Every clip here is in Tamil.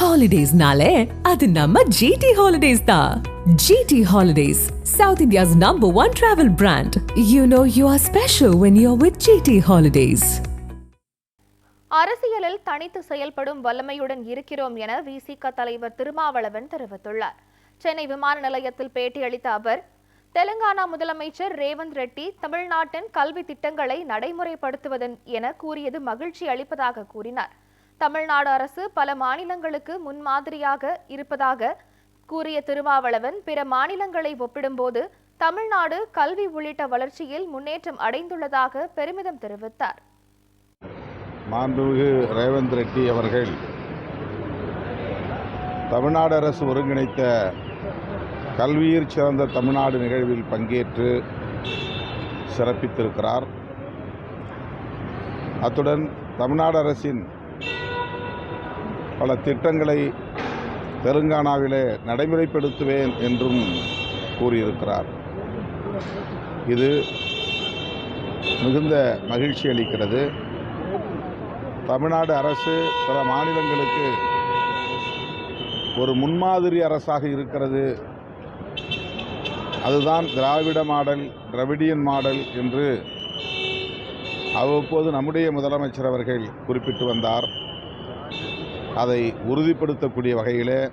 Holidays-nale, adu namma GT Holidays da. GT Holidays, South India's #1 travel brand. You know you are special when you're with GT Holidays. அரசியலில் தனித்து செயல்படும் வல்லமையுடன் இருக்கிறோம் என விசிக தலைவர் திருமாவளவன் தெரிவித்துள்ளார். சென்னை விமான நிலையத்தில் பேட்டியளித்த அவர், தெலுங்கானா முதலமைச்சர் ரேவந்த் ரெட்டி தமிழ்நாட்டின் கல்வி திட்டங்களை நடைமுறைப்படுத்துவதன் என கூறியது மகிழ்ச்சி அளிப்பதாக கூறினார். தமிழ்நாடு அரசு பல மாநிலங்களுக்கு முன்மாதிரியாக இருப்பதாக கூறிய திருமாவளவன், பிற மாநிலங்களை ஒப்பிடும்போது தமிழ்நாடு கல்வி உள்ளிட்ட வளர்ச்சியில் முன்னேற்றம் அடைந்துள்ளதாக பெருமிதம் தெரிவித்தார். மாண்புமிகு ரேவந்த் ரெட்டி அவர்கள் தமிழ்நாடு அரசு ஒருங்கிணைத்த கல்வியில் சிறந்த தமிழ்நாடு நிகழ்வில் பங்கேற்று சிறப்பித்திருக்கிறார். அத்துடன் தமிழ்நாடு அரசின் பல திட்டங்களை தெலுங்கானாவிலே நடைமுறைப்படுத்துவேன் என்றும் கூறியிருக்கிறார். இது மிகுந்த மகிழ்ச்சி அளிக்கிறது. தமிழ்நாடு அரசு பிற மாநிலங்களுக்கு ஒரு முன்மாதிரி அரசாக இருக்கிறது. அதுதான் திராவிட மாடல், திராவிடியன் மாடல் என்று அவ்வப்போது நம்முடைய முதலமைச்சர் அவர்கள் குறிப்பிட்டு வந்தார். அதை உறுதிப்படுத்தக்கூடிய வகையில்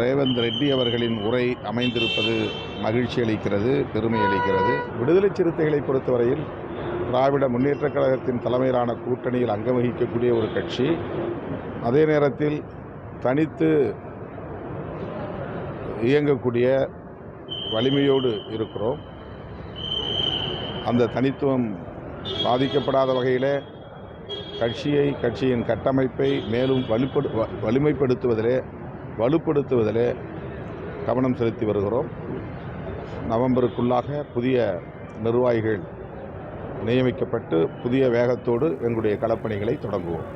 ரேவந்த் ரெட்டி அவர்களின் உரை அமைந்திருப்பது மகிழ்ச்சி அளிக்கிறது, பெருமை அளிக்கிறது. விடுதலை சிறுத்தைகளை பொறுத்தவரையில் திராவிட முன்னேற்றக் கழகத்தின் தலைமையிலான கூட்டணியில் அங்கம் வகிக்கக்கூடிய ஒரு கட்சி. அதே நேரத்தில் தனித்து இயங்கக்கூடிய வலிமையோடு இருக்கிறோம். அந்த தனித்துவம் பாதிக்கப்படாத வகையில் கட்சியின் கட்டமைப்பை மேலும் வலுப்படுத்துவதிலே கவனம் செலுத்தி வருகிறோம். நவம்பருக்குள்ளாக புதிய நிர்வாகிகள் நியமிக்கப்பட்டு புதிய வேகத்தோடு எங்களுடைய களப்பணிகளை தொடங்குவோம்.